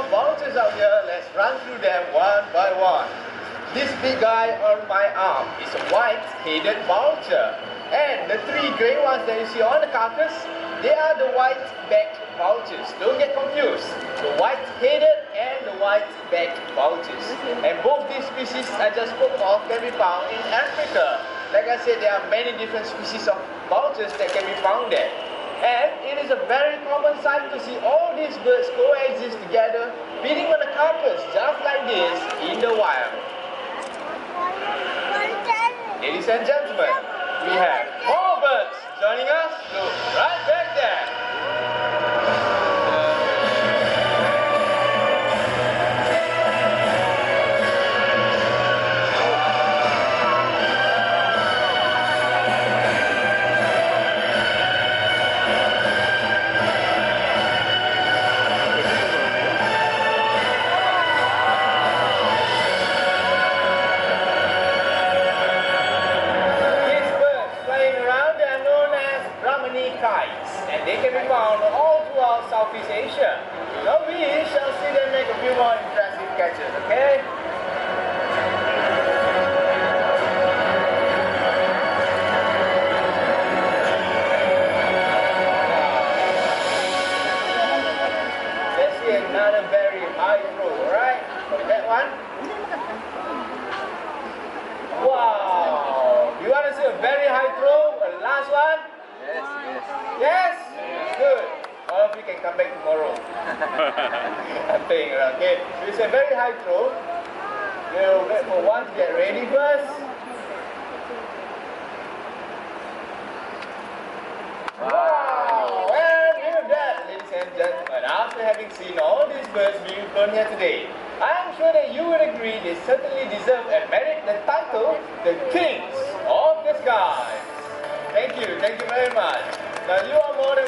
of vultures out here. Let's run through them one by one. This big guy on my arm is a white-headed vulture. And the three grey ones that you see on the carcass, they are the white-backed vultures. Don't get confused. The white-headed and the white-backed vultures. And both these species I just spoke of can be found in Africa. Like I said, there are many different species of vultures that can be found there. And it is a very common sight to see all these birds coexist together, feeding on the carcass just like this in the wild. Ladies and gentlemen, we have more birds joining us. Look right back there. And they can be found all throughout Southeast Asia. Now we shall see them make a few more impressive catches, okay? Let's see another very high throw, alright? For that one. Wow! You want to see a very high throw? The last one? Yes? Good. All of you can come back tomorrow. I'm playing around. Okay. So it's a very high throw. We'll wait for one to get ready first. Wow! And with that, ladies and gentlemen, after having seen all these birds being flown here today, I'm sure that you would agree they certainly deserve and merit the title, the Kings of the Sky. Thank you very much. Now you are more than